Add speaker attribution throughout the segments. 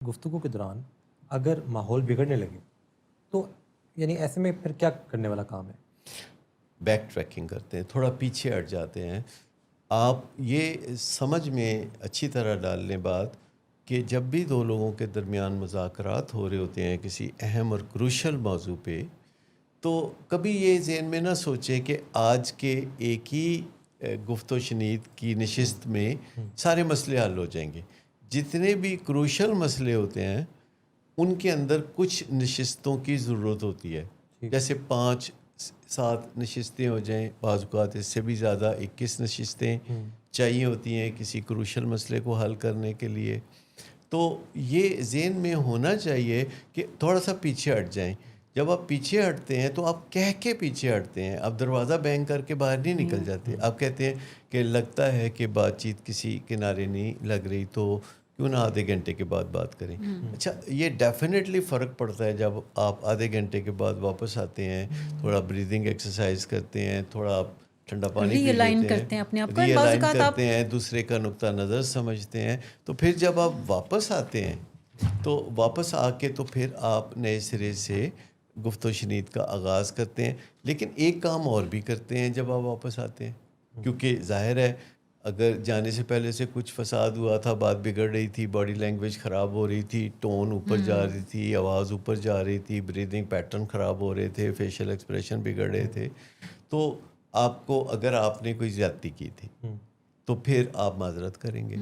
Speaker 1: گفتگو کے دوران اگر ماحول بگڑنے لگے تو یعنی ایسے میں پھر کیا کرنے والا کام ہے؟
Speaker 2: بیک ٹریکنگ کرتے ہیں، تھوڑا پیچھے ہٹ جاتے ہیں. آپ یہ سمجھ میں اچھی طرح ڈال لیں بات کہ جب بھی دو لوگوں کے درمیان مذاکرات ہو رہے ہوتے ہیں کسی اہم اور کروشل موضوع پہ، تو کبھی یہ ذہن میں نہ سوچیں کہ آج کے ایک ہی گفت و شنید کی نشست میں سارے مسئلے حل ہو جائیں گے. جتنے بھی کروشل مسئلے ہوتے ہیں ان کے اندر کچھ نشستوں کی ضرورت ہوتی ہے. جیسے 5-7 نشستیں ہو جائیں، بعض اوقات اس سے بھی زیادہ 21 نشستیں چاہیے ہوتی ہیں کسی کروشل مسئلے کو حل کرنے کے لیے. تو یہ ذہن میں ہونا چاہیے کہ تھوڑا سا پیچھے ہٹ جائیں. جب آپ پیچھے ہٹتے ہیں تو آپ کہہ کے پیچھے ہٹتے ہیں، آپ دروازہ بینگ کر کے باہر نہیں نکل جاتے. آپ کہتے ہیں کہ لگتا ہے کہ بات چیت کسی کنارے نہیں لگ رہی تو کیوں نہ آدھے گھنٹے کے بعد بات کریں. اچھا، یہ ڈیفینیٹلی فرق پڑتا ہے جب آپ آدھے گھنٹے کے بعد واپس آتے ہیں، تھوڑا بریدنگ ایکسرسائز کرتے ہیں، تھوڑا آپ ٹھنڈا پانی پی
Speaker 3: ری-الائن
Speaker 2: لیتے
Speaker 3: کرتے ہیں اپنے آپ کو.
Speaker 2: ری
Speaker 3: بعض
Speaker 2: الائن
Speaker 3: اوقات آپ
Speaker 2: کرتے ہیں، دوسرے کا نقطہ نظر سمجھتے ہیں. تو پھر جب آپ واپس آتے ہیں تو واپس آ کے تو پھر آپ نئے سرے سے گفت و شنید کا آغاز کرتے ہیں. لیکن ایک کام اور بھی کرتے ہیں جب آپ واپس آتے ہیں، کیونکہ ظاہر ہے اگر جانے سے پہلے سے کچھ فساد ہوا تھا، بات بگڑ رہی تھی، باڈی لینگویج خراب ہو رہی تھی، ٹون اوپر جا رہی تھی، آواز اوپر جا رہی تھی، بریدنگ پیٹرن خراب ہو رہے تھے، فیشل ایکسپریشن بگڑ رہے تھے، تو آپ کو اگر آپ نے کوئی زیادتی کی تھی تو پھر آپ معذرت کریں گے،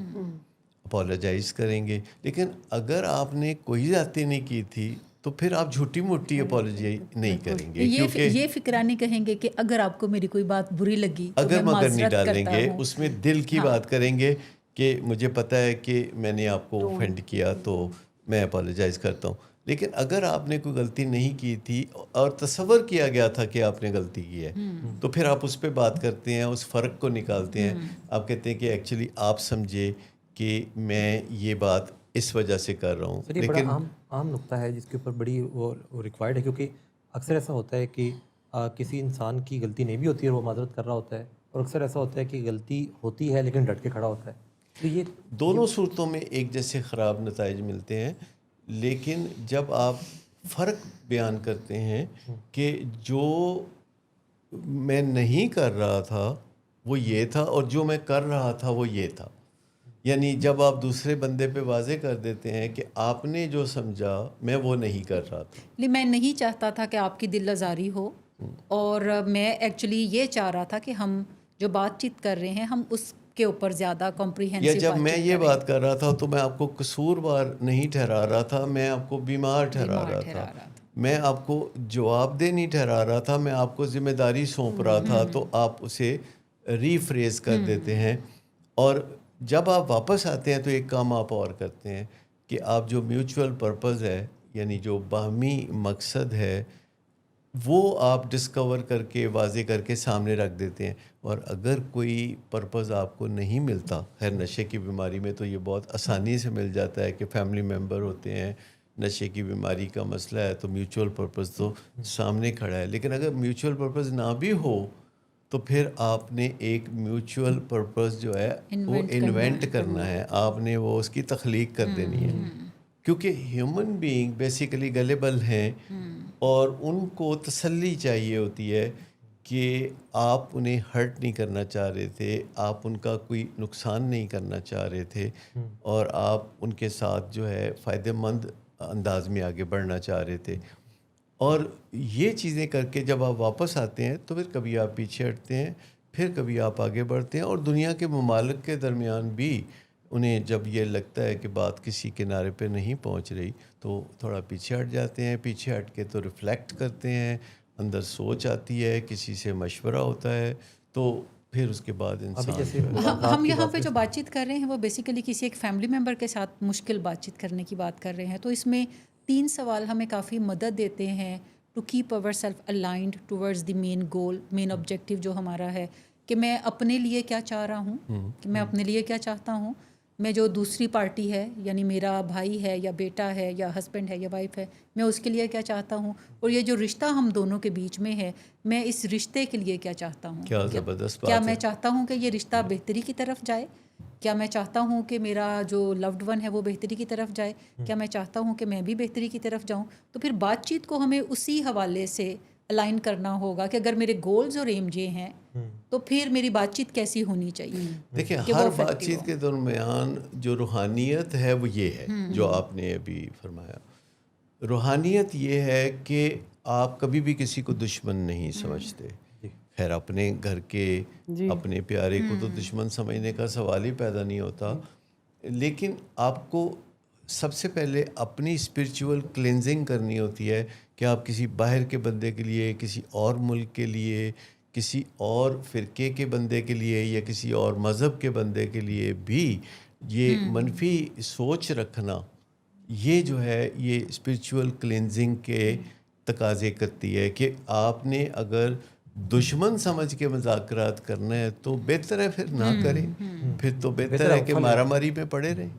Speaker 2: اپولوجائز کریں گے. لیکن اگر آپ نے کوئی زیادتی نہیں کی تھی تو پھر آپ جھوٹی موٹی اپولوجی نہیں کریں گے، کیونکہ
Speaker 3: یہ فکرانی کہیں گے کہ اگر آپ کو میری کوئی بات بری لگی تو
Speaker 2: اگر
Speaker 3: میں
Speaker 2: مگر نہیں
Speaker 3: معذرت
Speaker 2: ڈالیں
Speaker 3: کرتا
Speaker 2: گے،
Speaker 3: ہوں.
Speaker 2: اس میں دل کی بات کریں گے کہ مجھے پتہ ہے کہ میں نے آپ کو اوفینڈ کیا تو میں اپولوجائز کرتا ہوں. لیکن اگر آپ نے کوئی غلطی نہیں کی تھی اور تصور کیا گیا تھا کہ آپ نے غلطی کی ہے تو پھر آپ اس پہ بات کرتے ہیں، اس فرق کو نکالتے ہیں. آپ کہتے ہیں کہ ایکچولی آپ سمجھے کہ میں یہ بات اس وجہ سے کر رہا ہوں.
Speaker 1: سر یہ بڑا عام نقطہ ہے جس کے اوپر بڑی وہ ریکوائرڈ ہے، کیونکہ اکثر ایسا ہوتا ہے کہ کسی انسان کی غلطی نہیں بھی ہوتی ہے اور وہ معذرت کر رہا ہوتا ہے، اور اکثر ایسا ہوتا ہے کہ غلطی ہوتی ہے لیکن ڈٹ کے کھڑا ہوتا ہے. تو یہ
Speaker 2: دونوں صورتوں میں ایک جیسے خراب نتائج ملتے ہیں. لیکن جب آپ فرق بیان کرتے ہیں کہ جو میں نہیں کر رہا تھا وہ یہ تھا اور جو میں کر رہا تھا وہ یہ تھا، یعنی جب آپ دوسرے بندے پہ واضح کر دیتے ہیں کہ آپ نے جو سمجھا میں وہ نہیں کر رہا تھا.
Speaker 3: لیکن میں نہیں چاہتا تھا کہ آپ کی دل آزاری ہو، اور میں ایکچولی یہ چاہ رہا تھا کہ ہم جو بات چیت کر رہے ہیں ہم اس کے اوپر زیادہ
Speaker 2: یا
Speaker 3: کمپریہنسو
Speaker 2: جب
Speaker 3: بات
Speaker 2: میں
Speaker 3: چیت
Speaker 2: یہ
Speaker 3: کریں.
Speaker 2: بات کر رہا تھا تو میں آپ کو قصوروار نہیں ٹھہرا رہا تھا، میں آپ کو بیمار ٹھہرا رہا تھا، میں آپ کو جواب دہ نہیں ٹھہرا رہا تھا، میں آپ کو ذمہ داری سونپ رہا تھا. تو آپ اسے ری فریز کر دیتے ہیں. اور جب آپ واپس آتے ہیں تو ایک کام آپ اور کرتے ہیں کہ آپ جو میوچول پرپز ہے، یعنی جو باہمی مقصد ہے، وہ آپ ڈسکور کر کے واضح کر کے سامنے رکھ دیتے ہیں. اور اگر کوئی پرپز آپ کو نہیں ملتا، خیر نشے کی بیماری میں تو یہ بہت آسانی سے مل جاتا ہے کہ فیملی ممبر ہوتے ہیں، نشے کی بیماری کا مسئلہ ہے تو میوچول پرپز تو سامنے کھڑا ہے. لیکن اگر میوچول پرپز نہ بھی ہو تو پھر آپ نے ایک میوچول پرپز جو ہے وہ انوینٹ کرنا ہے، آپ نے وہ اس کی تخلیق کر دینی ہے. کیونکہ ہیومن بینگ بیسیکلی گلیبل ہیں اور ان کو تسلی چاہیے ہوتی ہے کہ آپ انہیں ہرٹ نہیں کرنا چاہ رہے تھے، آپ ان کا کوئی نقصان نہیں کرنا چاہ رہے تھے، اور آپ ان کے ساتھ جو ہے فائدہ مند انداز میں آگے بڑھنا چاہ رہے تھے. اور یہ چیزیں کر کے جب آپ واپس آتے ہیں تو پھر کبھی آپ پیچھے ہٹتے ہیں، پھر کبھی آپ آگے بڑھتے ہیں. اور دنیا کے ممالک کے درمیان بھی انہیں جب یہ لگتا ہے کہ بات کسی کنارے پہ نہیں پہنچ رہی تو تھوڑا پیچھے ہٹ جاتے ہیں. پیچھے ہٹ کے تو ریفلیکٹ کرتے ہیں، اندر سوچ آتی ہے، کسی سے مشورہ ہوتا ہے، تو پھر اس کے بعد انسان
Speaker 3: ہم یہاں پہ جو بات چیت کر رہے ہیں وہ بیسیکلی کسی ایک فیملی ممبر کے ساتھ مشکل بات چیت کرنے کی بات کر رہے ہیں. تو اس میں 3 سوال ہمیں کافی مدد دیتے ہیں to keep our self aligned towards the main goal, main objective جو ہمارا ہے کہ میں اپنے لیے کیا چاہ رہا ہوں، کہ میں اپنے لیے کیا چاہتا ہوں، میں جو دوسری پارٹی ہے یعنی میرا بھائی ہے یا بیٹا ہے یا ہسبینڈ ہے یا وائف ہے، میں اس کے لیے کیا چاہتا ہوں، اور یہ جو رشتہ ہم دونوں کے بیچ میں ہے میں اس رشتے کے لیے کیا چاہتا ہوں.
Speaker 2: کیا زبردست
Speaker 3: کیا
Speaker 2: بات
Speaker 3: میں
Speaker 2: ہے.
Speaker 3: چاہتا ہوں کہ یہ رشتہ بہتری کی طرف جائے، کیا میں چاہتا ہوں کہ میرا جو لوڈ ون ہے وہ بہتری کی طرف جائے؟ کیا میں چاہتا ہوں کہ میں بھی بہتری کی طرف جاؤں؟ تو پھر بات چیت کو ہمیں اسی حوالے سے الائن کرنا ہوگا کہ اگر میرے گولز اور ایم یہ ہیں تو پھر میری بات چیت کیسی ہونی چاہیے.
Speaker 2: دیکھیں ہر بات چیت کے درمیان جو روحانیت ہے وہ یہ ہے جو آپ نے ابھی فرمایا. روحانیت یہ ہے کہ آپ کبھی بھی کسی کو دشمن نہیں سمجھتے. خیر اپنے گھر کے اپنے پیارے کو تو دشمن سمجھنے کا سوال ہی پیدا نہیں ہوتا، لیکن آپ کو سب سے پہلے اپنی اسپرچول کلینزنگ کرنی ہوتی ہے کہ آپ کسی باہر کے بندے کے لیے، کسی اور ملک کے لیے، کسی اور فرقے کے بندے کے لیے یا کسی اور مذہب کے بندے کے لیے بھی یہ منفی سوچ رکھنا، یہ جو ہے یہ اسپرچول کلینزنگ کے تقاضے کرتی ہے کہ آپ نے اگر دشمن سمجھ کے مذاکرات کرنا ہے تو بہتر ہے پھر نہ کریں، پھر تو بہتر ہے کہ مارا ماری میں پڑے رہیں.